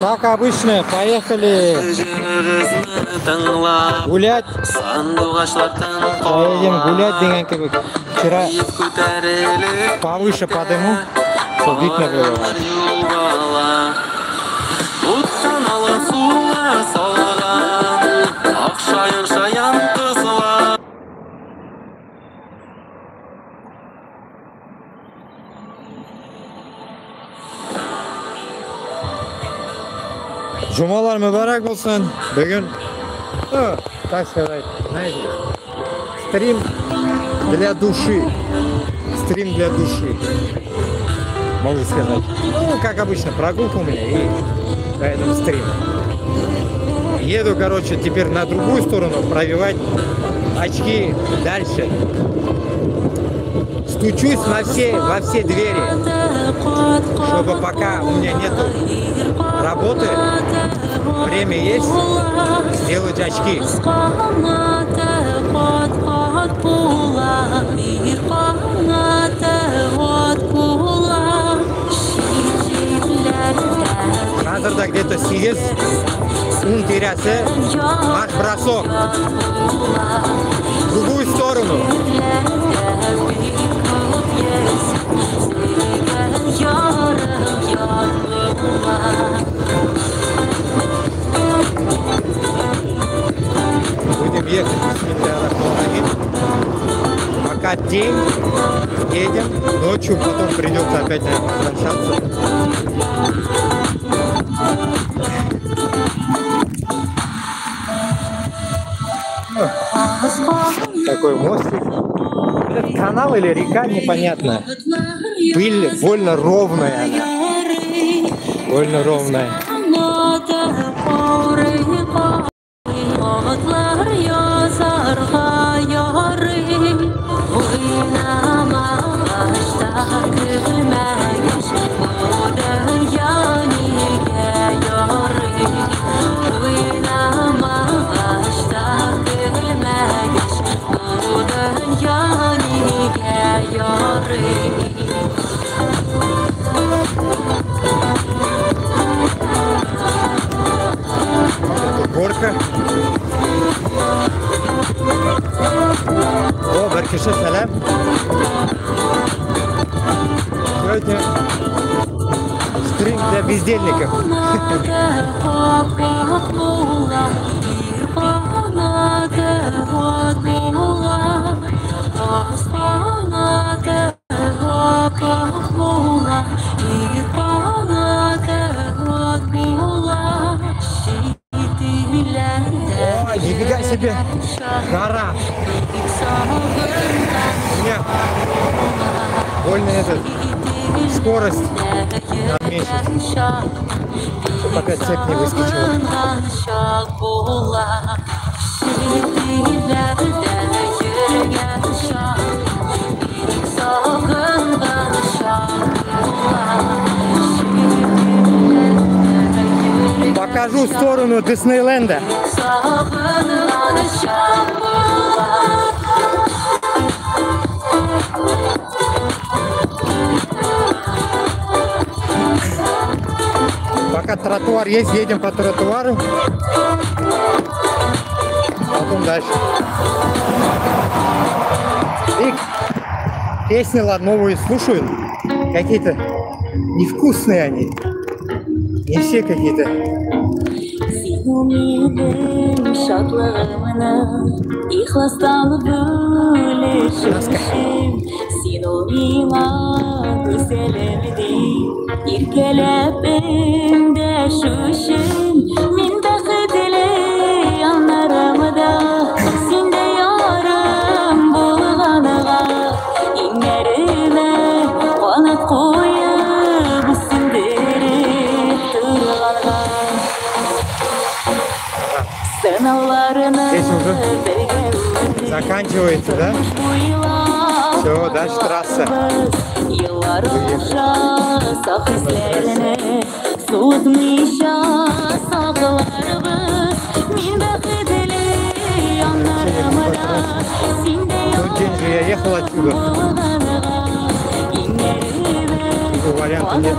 Как обычно, поехали гулять. Поедем гулять, деген кебек. Вчера повыше подыму, чтобы видно было. Жумалар мүбарак болсын. Бүгін, так сказать, знаете, стрим для души. Стрим для души. Могу сказать. Ну, как обычно, прогулка у меня и поэтому стрим. Еду, короче, теперь на другую сторону пробивать очки дальше. Стучусь во все двери, чтобы пока у меня нету работы, время есть, сделать очки. Hazırda где-то 8 10 терясы, марш-бросок в другую сторону. Будем ехать, пока день, едем, ночью потом придется опять возвращаться. Такой мостик. Этот канал или река, непонятно. Пыль больно ровная она. Больно ровная. Горка. О, Баркиша, салям. Сегодня стрим для бездельников. Ой, нифига себе, гора. Нет, больно этот, скорость уменьшить, пока цепь не выскочила. Покажу сторону Диснейленда. Пока тротуар есть, едем по тротуару. Потом дальше. И песни новые слушаю. Какие-то невкусные они. Не все какие-то. Здесь уже заканчивается, да? Все, дальше трасса. Тот день же я ехал отсюда. Варианта нет.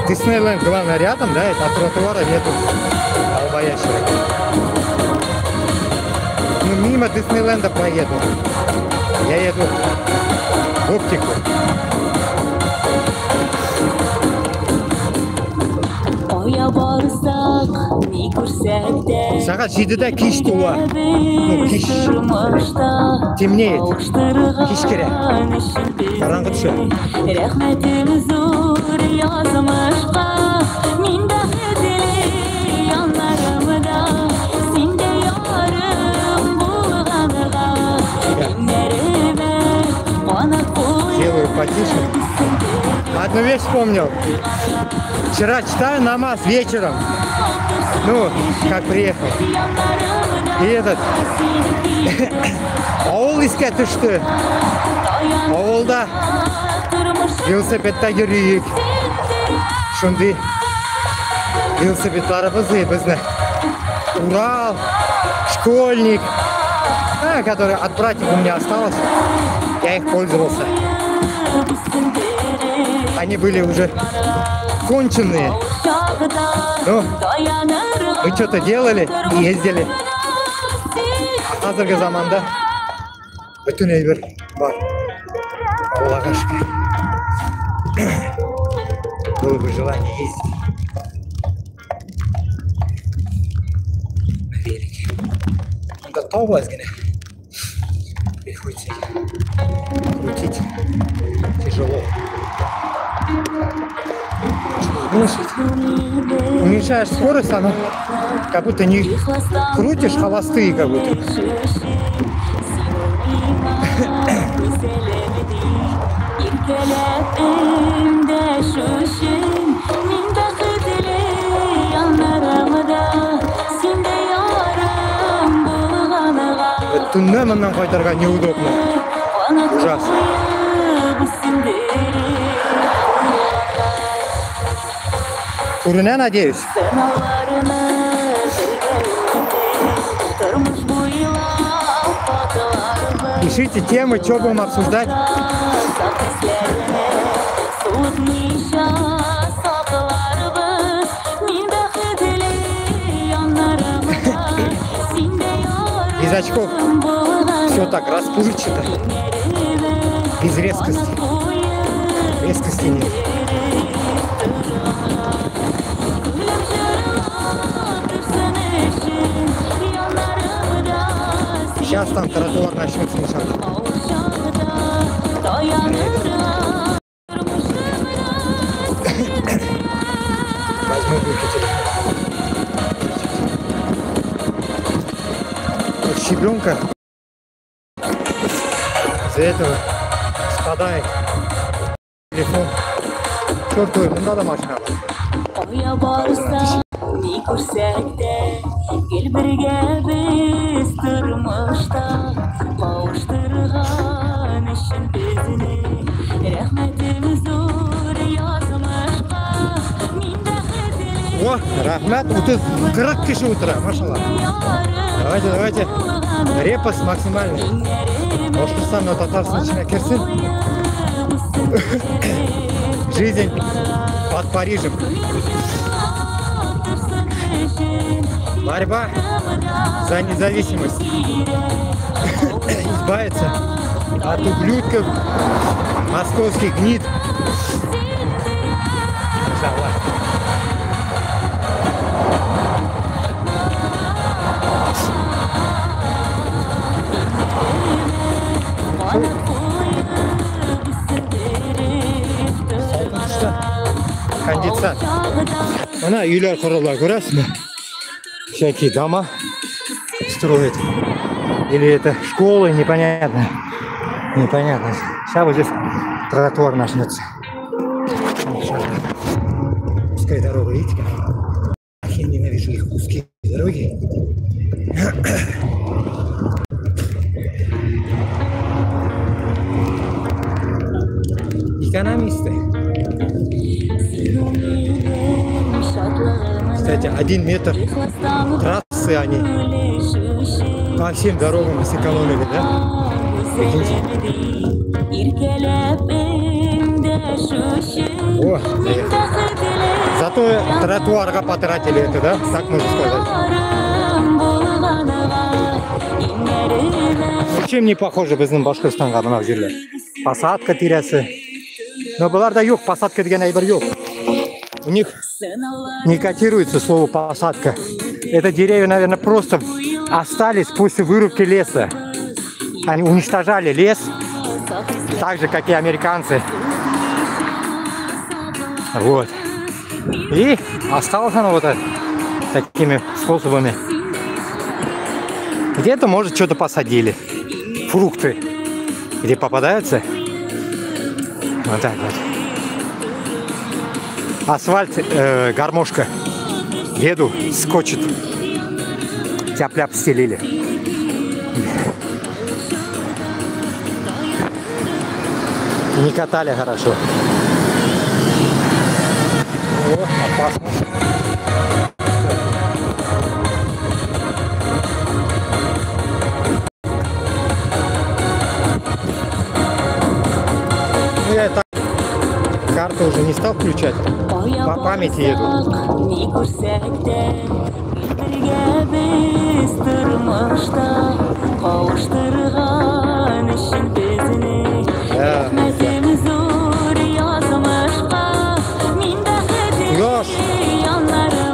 Диснейленд главное рядом, да, это тротуара нету долбоящего. Ну, мимо Диснейленда поеду. Я еду в оптику. Сағат 7-де кеш туа. Ну, кеш. Темнеет. Кеш керек. Қараңғы түседі. Делаю потише. Одну вещь вспомнил. Вчера читаю намаз вечером. Ну, как приехал. И этот... Ауыл іске түшті. Ауылда велосипедта жүрейік. Шундай велосипедтарыбыз бізді. Урал, школьник, который от братьев у меня осталось. Я их пользовался. Они были уже конченые. Ну, мы что-то делали и ездили. Қазіргі заманда бүтін елбір бар. Аллаға шүкір. Было бы желание ездить. Велики. Надо товазгины. Приходится крутить. Тяжело. Уменьшаешь скорость, оно как будто не крутишь холостые, как будто. Түнне мындан қайтарға неудобно. Ужасно. Урына, надеюсь. Пишите темы, что будем обсуждать. Без очков все так расплывчато, без резкости. Резкости нет. Сейчас там тротуар начнется иншаллах. Возьму выключатель. Вот щебенка из-за этого спадает телефон. Чертовой, ну надо машина. О, рахмат, 40 киши утра, машаллах. Давайте. Репост максимальный. Башкортостан на Татарстан içine kirsin. Жизнь под Парижем. Борьба за независимость. Избавиться от ублюдков московских гнид. Кондиционер. Она үйлер құрылар, көресің бе? Всякие дома строят. Или это школы, непонятно. Непонятно. Сейчас вот здесь тротуар начнется. Узкая дорога, видите как? Я ненавижу их узкие дороги. Экономисты. Кстати, 1 метр трассы они по всем дорогам сэкономили, да? Прикиньте. О, зато тротуарға потратили это, да? Так можно сказать. Ничем не похоже біздің Башқұртстанға мына жерлер. Посадка терясы. Но бұларда жоқ, посадка деген әйбір жоқ. У них не котируется слово посадка. Это деревья, наверное, просто остались после вырубки леса. Они уничтожали лес, так же, как и американцы. Вот. И осталось оно вот такими способами. Где-то, может, что-то посадили. Фрукты. Где попадаются. Вот так вот. Асфальт, гармошка. Еду, скочит. Тяп-ляп стелили. Не катали хорошо. О, опасно. Ну, я так карту уже не стал включать. По памяти еду. Ёж!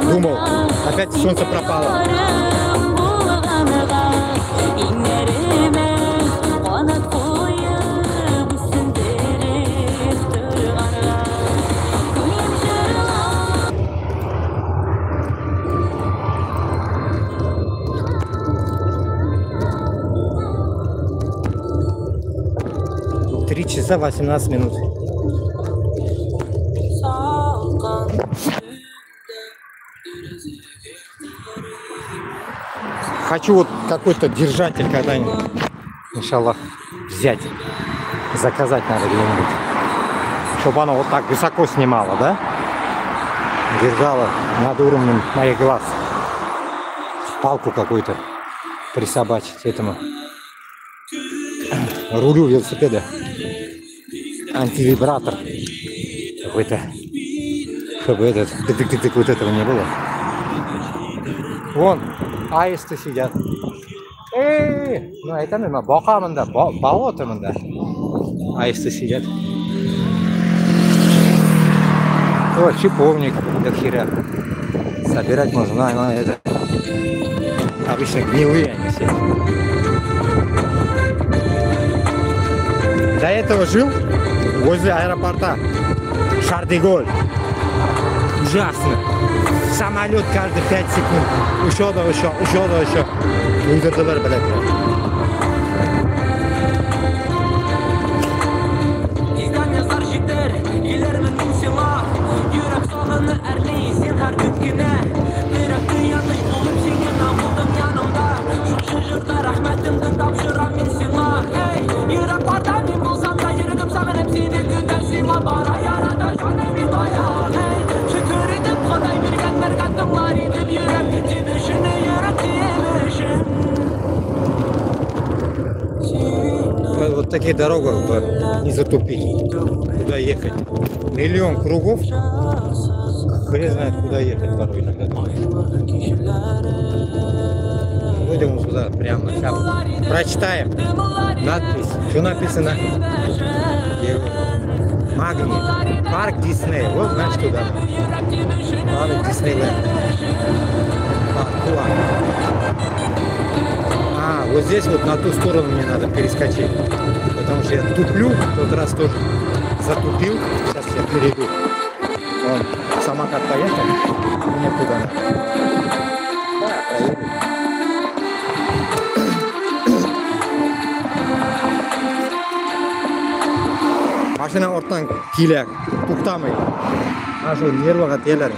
Думал, опять солнце пропало. Три часа 18 минут. Хочу вот какой-то держатель когда-нибудь, иншаллах, взять. Заказать надо где-нибудь. Чтобы оно вот так высоко снимало, да? Держало над уровнем моих глаз. Палку какую-то присобачить этому рулю велосипеда. Антивибратор какой-то. Чтобы этот тык-тык-тык вот этого не было. Вон, аисты сидят. Ну это мимо бокамында, болотымында. Аисты сидят. О, чиповник до хера. Собирать можно, но это обычно гнилые они все. До этого жил возле аэропорта Шар-де-Голь. Ужасно. Самолет каждые 5 секунд. Еще да еще. Уйдырдылар, блядь. Вот такие дороги не затупить. Куда ехать? Миллион кругов. Хрен знает, куда ехать порой иногда. Пойдем сюда прямо. Сейчас прочитаем надпись. Что написано? Магний. Парк Дисней. Вот значит туда. Парк Диснейленд. Вот здесь вот на ту сторону мне надо перескочить. Потому что я туплю. В тот раз тоже затупил. Сейчас я перейду. Вон, самокат поехал. Мне туда надо. Да, проеду. Машина ортан килек. Туктамай. Ашу нервага телер.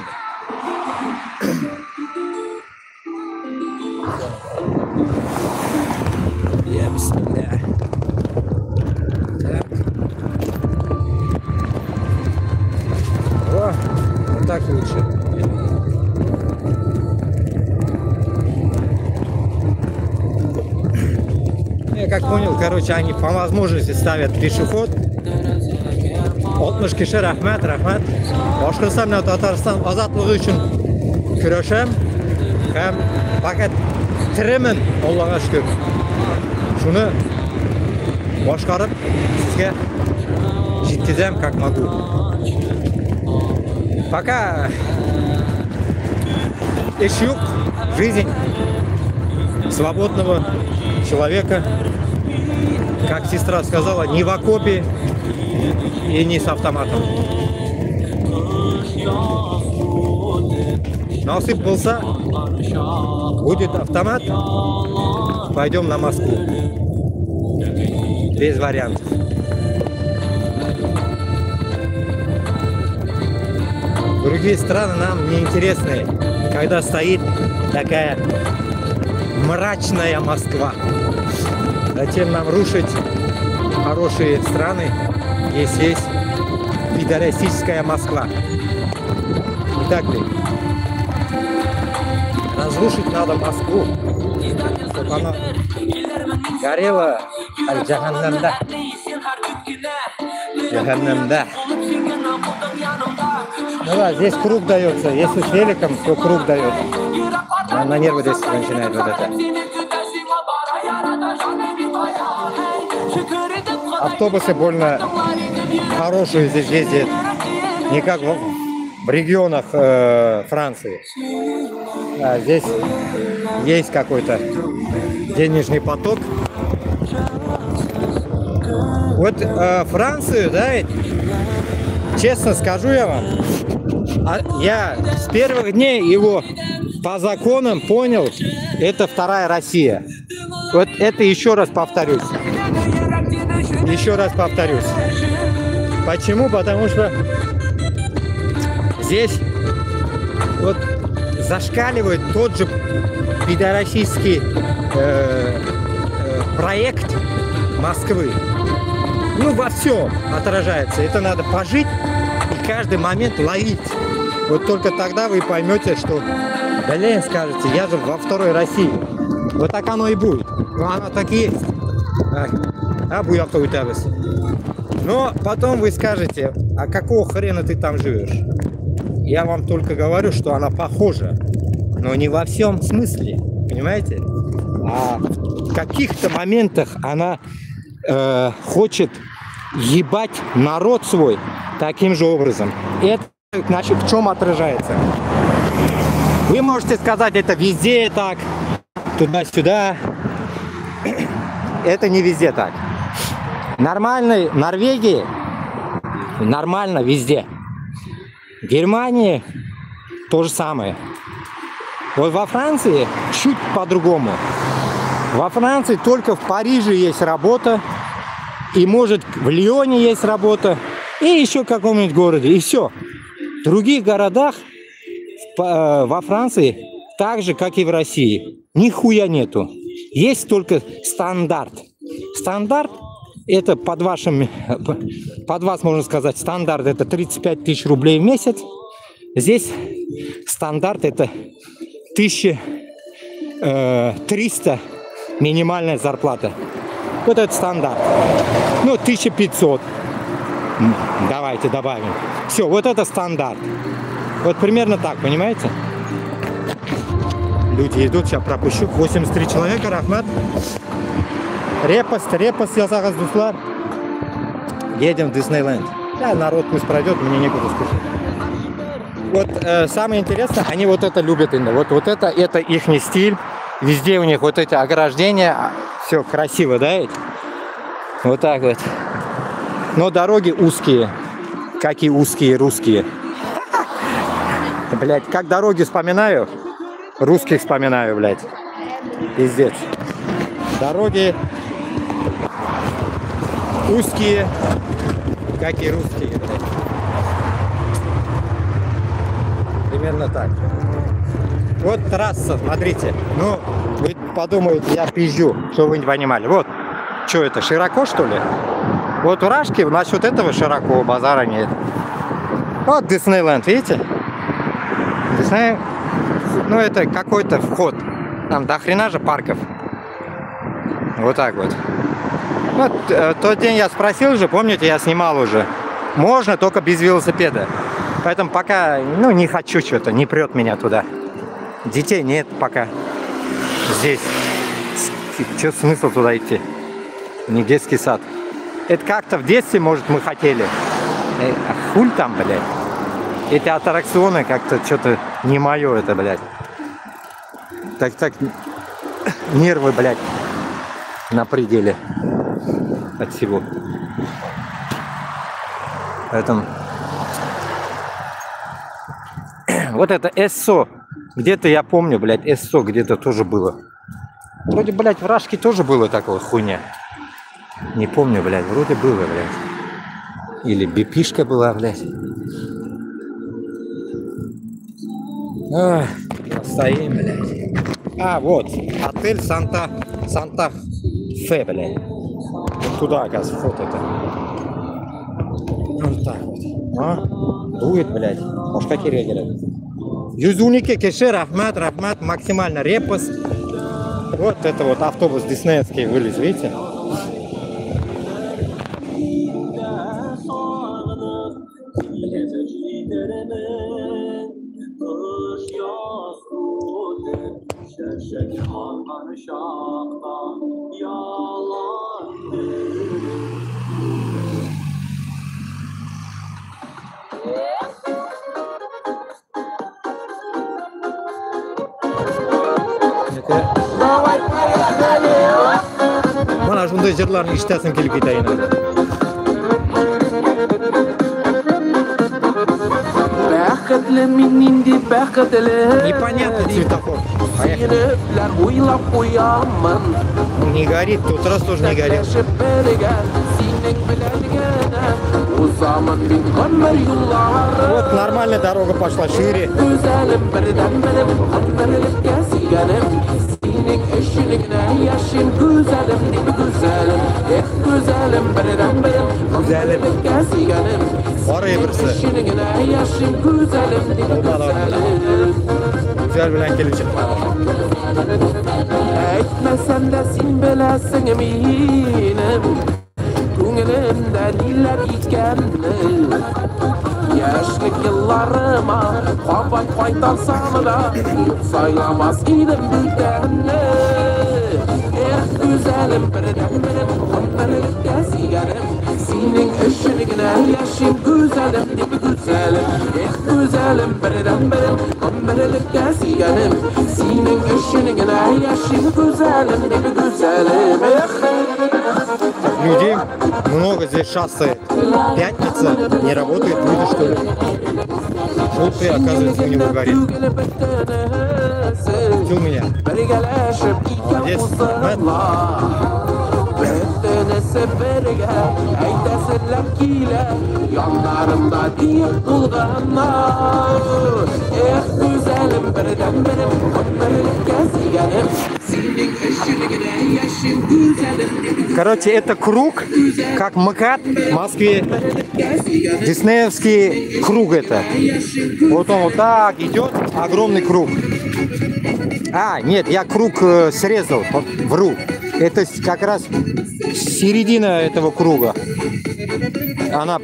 Так лучше. Я как понял, короче, они по возможности ставят пешеход 60 kishi rahmat. Boshqarsa men Tatariston ozodligi uchun kurasham. Ham faqat tirimin, Allohga shukr. Shuni boshqarib sizga yetkazam как могу. Пока ищу жизнь свободного человека, как сестра сказала, не в окопе и не с автоматом. Насып болса, будет автомат, пойдем на Москву. Без вариантов. Другие страны нам не интересны, когда стоит такая мрачная Москва. Зачем нам рушить хорошие страны, если есть пидорастическая Москва? Не так ли? Разрушить надо Москву, чтобы она горела аль-джаханнамда. Джаханнамда. Ну да, здесь круг дается. Если с великом, то круг дает. На нервы здесь начинает вот это. Автобусы больно хорошие здесь ездят. Не как в регионах Франции. А здесь есть какой-то денежный поток. Вот Францию, да, честно скажу я вам, я с первых дней его по законам понял, это вторая Россия. Вот это еще раз повторюсь. Еще раз повторюсь. Почему? Потому что здесь вот зашкаливает тот же пидорасийский проект Москвы. Ну, во всем отражается. Это надо пожить и каждый момент ловить. Вот только тогда вы поймете, что, блин, скажете, я же во второй России. Вот так оно и будет. Ну, оно так и есть. Но потом вы скажете, а какого хрена ты там живешь? Я вам только говорю, что она похожа, но не во всем смысле, понимаете? А в каких-то моментах она хочет ебать народ свой таким же образом. Это, значит, в чем отражается? Вы можете сказать, это везде так, туда-сюда. Это не везде так. Нормальной Норвегии нормально везде. В Германии то же самое. Вот во Франции чуть по-другому. Во Франции только в Париже есть работа. И может в Лионе есть работа. И еще в каком-нибудь городе. И все. В других городах во Франции так же, как и в России. Нихуя нету. Есть только стандарт. Стандарт это под вас, можно сказать, стандарт это 35 тысяч рублей в месяц. Здесь стандарт это 1300 минимальная зарплата. Вот это стандарт. Ну, 1500. Давайте добавим. Все, вот это стандарт. Вот примерно так, понимаете? Люди идут, сейчас пропущу. 83 человека, рахмат. Репост ясагаз дуслар. Едем в Диснейленд. Да, народ пусть пройдет, мне некуда спешить. Вот самое интересное, они вот это любят именно. Вот это их стиль. Везде у них вот эти ограждения. Все красиво, да? Вот так вот. Но дороги узкие. Как и узкие русские. Блять, как дороги вспоминаю, русских вспоминаю, блять. Пиздец. Дороги узкие, как и русские, блядь. Примерно так. Вот трасса, смотрите. Ну, вы подумаете, я пизжу, что вы не понимали. Вот, что это, широко, что ли? Вот в Рашке насчет этого широко, базара нет. Вот Диснейленд, видите? Дисней, ну это какой-то вход. Там до хрена же парков. Вот так вот. Вот тот день я спросил же, помните, я снимал уже. Можно, только без велосипеда. Поэтому пока, ну, не хочу что-то, не прет меня туда. Детей нет пока здесь. Что смысл туда идти? Не детский сад. Это как-то в детстве, может, мы хотели. А хуль там, блядь. Эти аттракционы как-то что-то не мое это, блядь. Так, нервы, блядь, на пределе от всего. Поэтому вот это ЭССО. Где-то я помню, блядь, ЭССО где-то тоже было. Вроде, блядь, в Рашке тоже было такое хуйня. Не помню, блядь, вроде было, блядь. Или бипишка была, блядь. Ой, стоим, блядь. А, вот, отель Санта-Фе, блядь. Вот туда, оказывается, фото это. Вот так вот. А? Дует, блядь. Может, какие регеры? Юзуники, кеше, рахмат, максимально репост. Вот это вот автобус диснеевский вылез, видите? Mana shunday yerlarni eshitasim kelib ketayini. Непонятный цветофор. Не горит, тут раз тоже не горит. Вот нормальная дорога пошла шире. Oraya birisi. Güzel bilen gelecek. Etmesen de sen bilesin eminim. Ko'nglimda nelar ekanini. Yoshlik yillarima qabat qaytarsam da saylamas edim bilganni. Güzelim birden qandarlikka sigarim. Sening ishingina yashim güzelim deb güzelim. Güzelim birden qandarlikka sigarim. Sening ishingina yashim güzelim deb güzelim. Людей много здесь шоссе. Пятница, не работает, люди что ли? Желтый, оказывается, у него горит. Видел меня? Молодец. Короче, это круг, как МКАД в Москве. Диснеевский круг это. Вот он вот так идет, огромный круг. А, нет, я круг срезал, вру. Это как раз середина этого круга. Она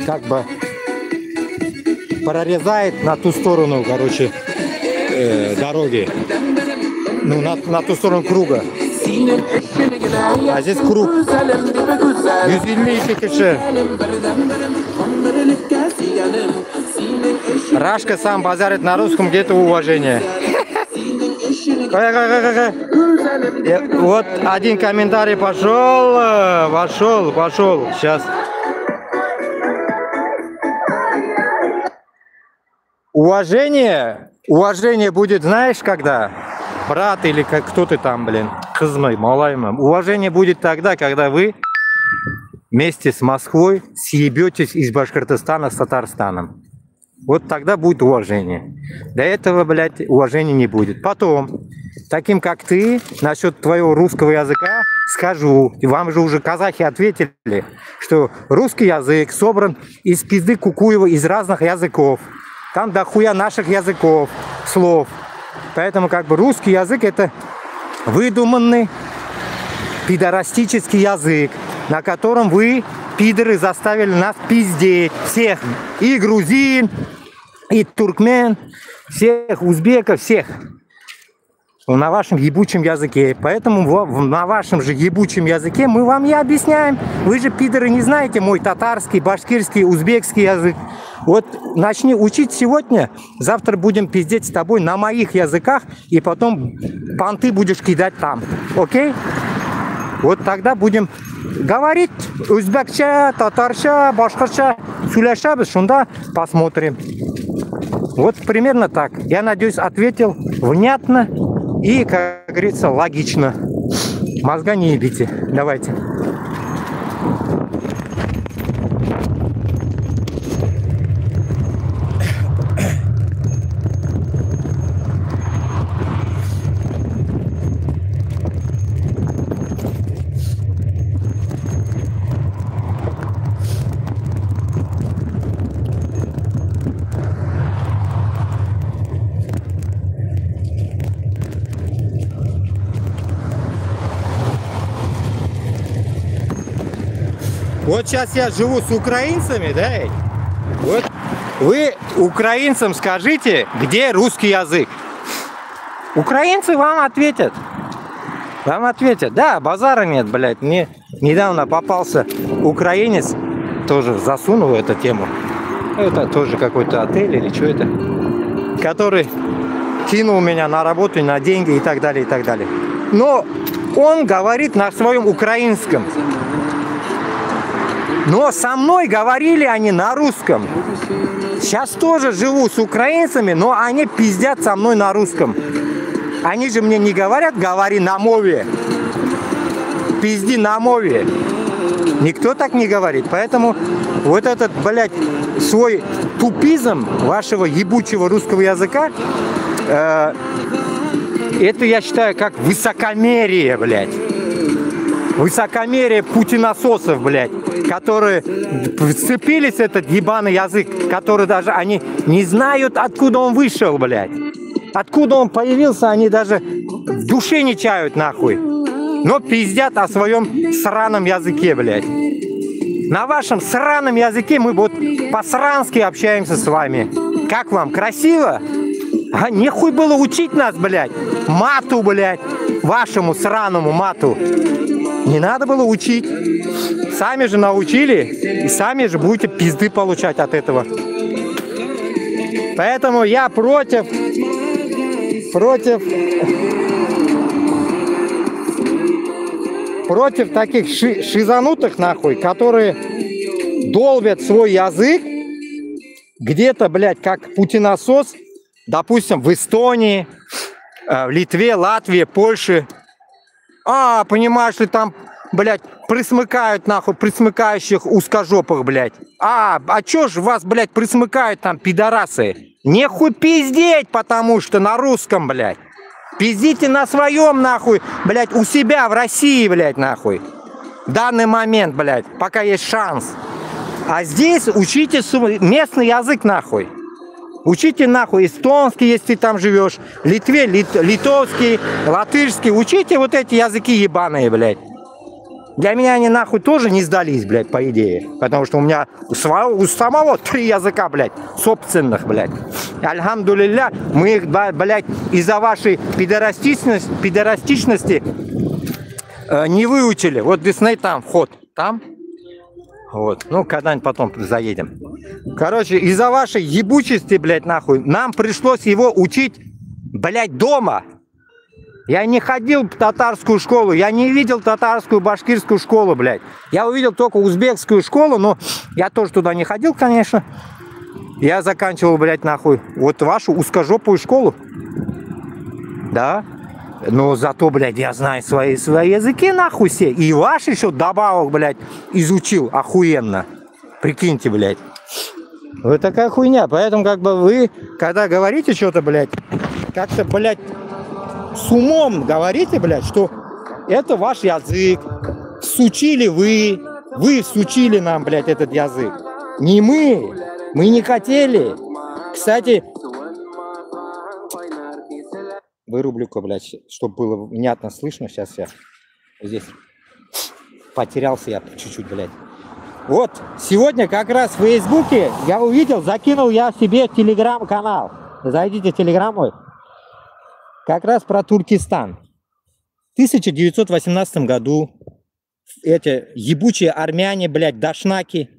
как бы прорезает на ту сторону, короче, дороги. Ну, на ту сторону круга. А здесь круг. 152 киши. Рашка сам базарит на русском, где-то уважение. Вот один комментарий пошел. Сейчас. Уважение будет, знаешь, когда? Брат или как кто ты там, блин, кызмай, малаймам. Уважение будет тогда, когда вы вместе с Москвой съебетесь из Башкортостана с Татарстаном. Вот тогда будет уважение. До этого, блядь, уважения не будет. Потом, таким как ты, насчет твоего русского языка скажу. Вам же уже казахи ответили, что русский язык собран из пизды Кукуева из разных языков. Там дохуя наших языков, слов. Поэтому как бы русский язык это выдуманный пидорастический язык, на котором вы пидоры заставили нас пиздеть. Всех. И грузин, и туркмен, всех узбеков, всех. На вашем ебучем языке. Поэтому на вашем же ебучем языке мы вам и объясняем. Вы же, пидоры, не знаете мой татарский, башкирский, узбекский язык. Вот начни учить сегодня, завтра будем пиздеть с тобой на моих языках, и потом понты будешь кидать там. Окей? Вот тогда будем говорить узбекча, татарча, башкирча, сулешабыз, шунда посмотрим. Вот примерно так. Я надеюсь, ответил внятно и, как говорится, логично. Мозга не ебите. Давайте. Вот сейчас я живу с украинцами, да? Вот вы украинцам скажите, где русский язык. Украинцы вам ответят. Вам ответят. Да, базара нет, блядь. Мне недавно попался украинец, тоже засунул эту тему. Это тоже какой-то отель или что это. Который кинул меня на работу, на деньги и так далее, и так далее. Но он говорит на своем украинском. Но со мной говорили они на русском. Сейчас тоже живу с украинцами, но они пиздят со мной на русском. Они же мне не говорят, говори на мове. Пизди на мове. Никто так не говорит. Поэтому вот этот, блядь, свой тупизм вашего ебучего русского языка, это я считаю как высокомерие, блядь. Высокомерие путинососов, блядь, которые вцепились в этот ебаный язык, который даже они не знают, откуда он вышел, блядь. Откуда он появился, они даже в душе не чают, нахуй. Но пиздят о своем сраном языке, блядь. На вашем сраном языке мы вот по-срански общаемся с вами. Как вам, красиво? А нехуй было учить нас, блядь, мату, блядь, вашему сраному мату. Не надо было учить. Сами же научили, и сами же будете пизды получать от этого. Поэтому я против таких шизанутых, нахуй, которые долбят свой язык где-то, блядь, как путиносос, допустим, в Эстонии, в Литве, Латвии, Польше. А, понимаешь ли, там, блядь, присмыкают, нахуй, присмыкающих узкожопых, блядь. А чё ж вас, блядь, присмыкают там, пидорасы? Нехуй пиздеть, потому что на русском, блядь. Пиздите на своем, нахуй, блядь, у себя в России, блядь, нахуй. В данный момент, блядь, пока есть шанс. А здесь учите местный язык, нахуй. Учите, нахуй, эстонский, если ты там живешь, Литве, литовский, латышский. Учите вот эти языки ебаные, блядь. Для меня они, нахуй, тоже не сдались, блядь, по идее. Потому что у меня у самого 3 языка, блядь, собственных, блядь. Альхамдулилля, мы их, блядь, из-за вашей пидорастичности не выучили. Вот Дисней там, вход, там. Вот, ну, когда-нибудь потом заедем. Короче, из-за вашей ебучести, блядь, нахуй, нам пришлось его учить, блядь, дома. Я не ходил в татарскую школу, я не видел татарскую, башкирскую школу, блядь. Я увидел только узбекскую школу, но я тоже туда не ходил, конечно. Я заканчивал, блядь, нахуй, вот вашу узкожопую школу. Да. Но зато, блядь, я знаю свои языки, нахуй, все. И ваш еще добавок, блядь, изучил охуенно. Прикиньте, блядь. Вот такая хуйня. Поэтому, как бы, вы, когда говорите что-то, блядь, как-то, блядь, с умом говорите, блядь, что это ваш язык. Всучили вы всучили нам, блядь, этот язык. Не мы. Мы не хотели. Кстати, вырублю-ка, блядь, чтобы было внятно слышно. Сейчас я здесь потерялся я чуть-чуть, блядь. Вот сегодня как раз в Фейсбуке я увидел, закинул я себе телеграм-канал. Зайдите в телеграм мой. Как раз про Туркестан. В 1918 году эти ебучие армяне, блядь, дашнаки,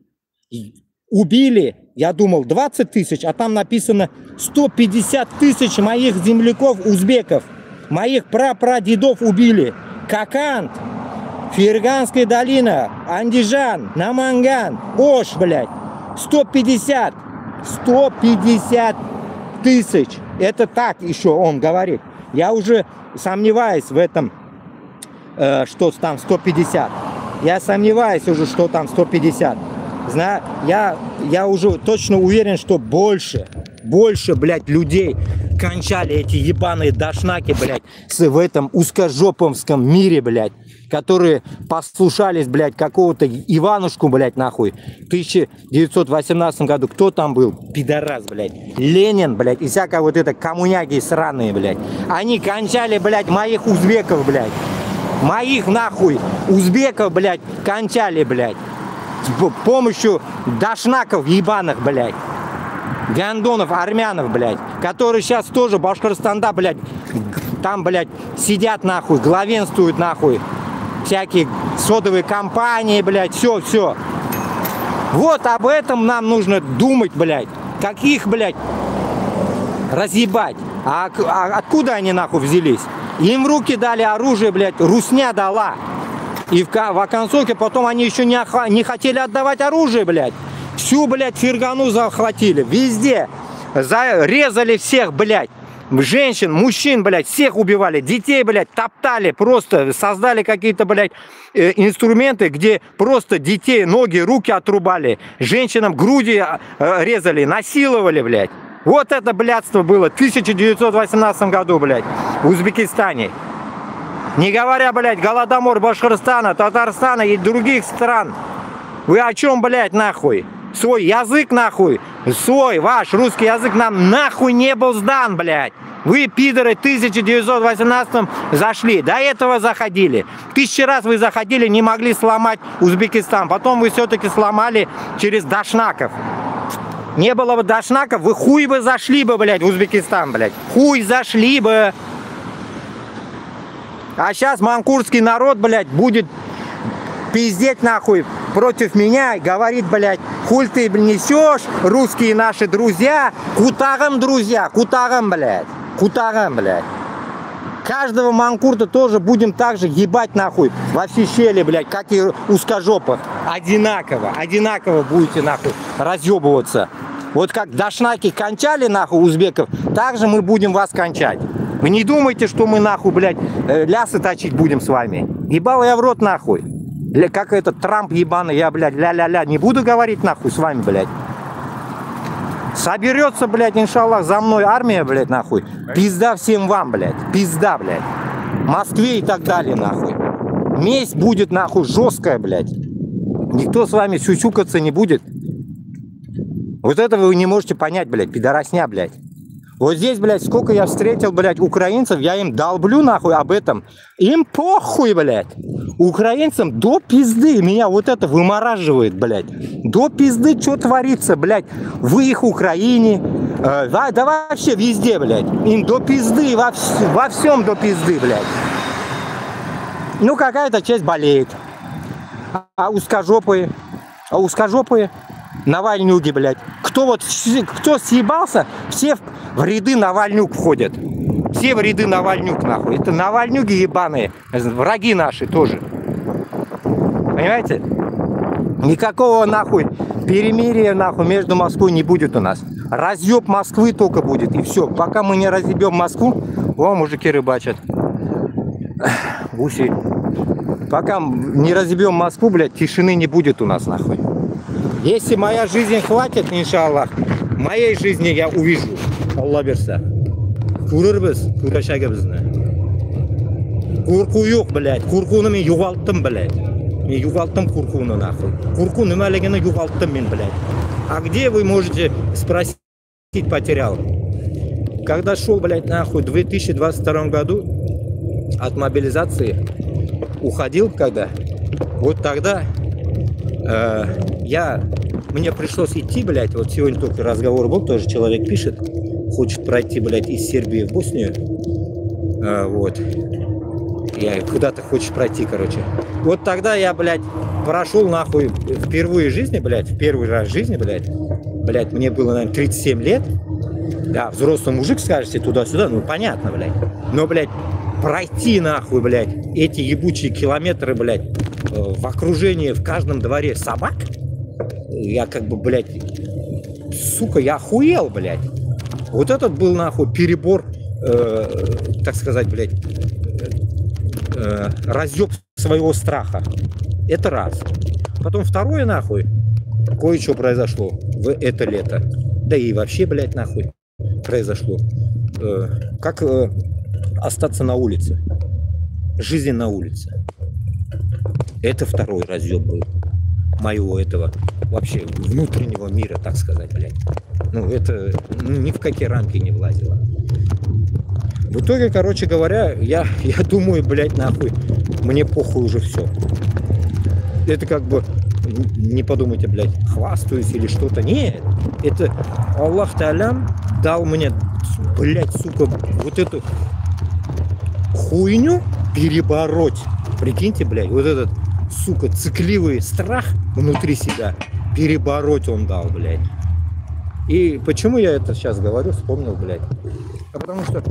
убили, я думал, 20 тысяч, а там написано 150 тысяч моих земляков, узбеков. Моих прапрадедов убили. Коканд, Ферганская долина, Андижан, Наманган, Ош, блядь. 150 тысяч. Это так еще он говорит. Я уже сомневаюсь в этом, что там 150. Я сомневаюсь уже, что там 150. Знаю, я уже точно уверен, что больше, блядь, людей кончали эти ебаные дашнаки, блядь, в этом узкожоповском мире, блядь, которые послушались, блядь, какого-то Иванушку, блядь, нахуй. В 1918 году кто там был? Пидорас, блядь. Ленин, блядь, и всякая вот это коммуняги сраные, блядь. Они кончали, блядь, моих узбеков, блядь. Моих, нахуй, узбеков, блядь, кончали, блядь. С помощью дашнаков ебаных, блядь. Гандонов, армянов, блядь. Которые сейчас тоже Башкортостанда, блядь, там, блядь, сидят, нахуй, главенствуют, нахуй. Всякие содовые компании, блядь, все. Вот об этом нам нужно думать, блядь. Как их, блядь, разъебать. А откуда они, нахуй, взялись? Им в руки дали оружие, блядь, русня дала. И в оконцовке потом они еще не хотели отдавать оружие, блядь. Всю, блядь, Фергану захватили. Везде. Зарезали всех, блядь. Женщин, мужчин, блядь, всех убивали. Детей, блядь, топтали. Просто создали какие-то, блядь, инструменты, где просто детей, ноги, руки отрубали. Женщинам груди резали, насиловали, блядь. Вот это блядство было в 1918 году, блядь, в Узбекистане. Не говоря, блядь, голодомор Башкортостана, Татарстана и других стран. Вы о чем, блядь, нахуй? Свой язык, нахуй, свой, ваш русский язык нам нахуй не был сдан, блядь. Вы, пидоры, в 1918 зашли, до этого заходили. 1000 раз вы заходили, не могли сломать Узбекистан. Потом вы все-таки сломали через дашнаков. Не было бы дашнаков, вы хуй бы зашли бы, блядь, в Узбекистан, блядь. Хуй зашли бы. А сейчас манкурский народ, блядь, будет пиздеть, нахуй, против меня и говорит, блядь, хуй ты несешь, русские наши друзья, кутагам, друзья, кутагам, блядь, кутагам, блядь. Каждого манкурта тоже будем так же ебать, нахуй, во все щели, блядь, как и узкожопых. Одинаково будете, нахуй, разъебываться. Вот как дашнаки кончали, нахуй, узбеков, так же мы будем вас кончать. Вы не думайте, что мы, нахуй, блядь, лясы точить будем с вами. Ебал я в рот, нахуй. Как этот Трамп ебаный, я, блядь, ля-ля-ля, не буду говорить, нахуй, с вами, блядь. Соберется, блядь, иншаллах, за мной армия, блядь, нахуй. Пизда всем вам, блядь, пизда, блядь. Москве и так далее, нахуй. Месть будет, нахуй, жесткая, блядь. Никто с вами сюсюкаться не будет. Вот этого вы не можете понять, блядь, пидоросня, блядь. Вот здесь, блядь, сколько я встретил, блядь, украинцев, я им долблю, нахуй, об этом. Им похуй, блядь. Украинцам до пизды. Меня вот это вымораживает, блядь. До пизды, что творится, блядь, в их Украине. Да вообще везде, блядь. Им до пизды, во всем до пизды, блядь. Ну, какая-то часть болеет. А узкожопые Навальнюги, блядь. Кто съебался, все в ряды Навальнюк входят. Все в ряды Навальнюк, нахуй. Это Навальнюги ебаные. Враги наши тоже. Понимаете? Никакого, нахуй, перемирия, нахуй, между Москвой не будет у нас. Разъеб Москвы только будет. И все. Пока мы не разъебем Москву, о, мужики рыбачат. Гуси. Пока не разъебем Москву, блядь, тишины не будет у нас, нахуй. Если моя жизнь хватит, иншаллах, моей жизни я увижу. Алла берса. Көрербіз, көрашагабызны. Қорқу жоқ, блядь. Қорқуны мен юғалттым, блядь. Мен юғалттым қорқуны, нахуй. Қорқу німалігіні юғалттым мен, блядь. А где вы можете спросить, потерял? Когда шел, блядь, нахуй, в 2022 году от мобилизации, уходил когда, вот тогда Мне пришлось идти, блядь, вот сегодня только разговор был, тоже человек пишет, хочет пройти, блядь, из Сербии в Боснию, вот, я куда-то хочешь пройти, короче. Вот тогда я, блядь, прошел нахуй впервые в жизни, блядь, в первый раз в жизни, блядь, мне было, наверное, 37 лет, да, взрослый мужик, скажете, туда-сюда, ну, понятно, блядь, но, блядь, пройти, нахуй, блядь, эти ебучие километры, блядь, в окружении, в каждом дворе собак, я как бы, блядь, сука, я охуел, блядь. Вот этот был, нахуй, перебор, так сказать, блядь, разъеб своего страха. Это раз. Потом второе, нахуй, кое-что произошло в это лето. Да и вообще, блядь, нахуй, произошло. Как остаться на улице. Жизнь на улице. Это второй разъеб был моего этого вообще внутреннего мира, так сказать, блядь. Ну, это ни в какие рамки не влазило. В итоге, короче говоря, я думаю, блядь, нахуй, мне похуй уже все. Это как бы, не подумайте, блядь, хвастаюсь или что-то. Нет, это Аллах Та'алям дал мне, блядь, сука, вот эту хуйню перебороть. Прикиньте, блядь, вот этот, сука, цикливый страх внутри себя перебороть он дал, блядь. И почему я это сейчас говорю, вспомнил, блядь. А потому что...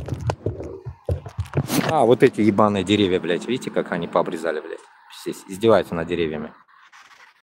вот эти ебаные деревья, блядь, видите, как они пообрезали, блядь. Здесь издеваются над деревьями.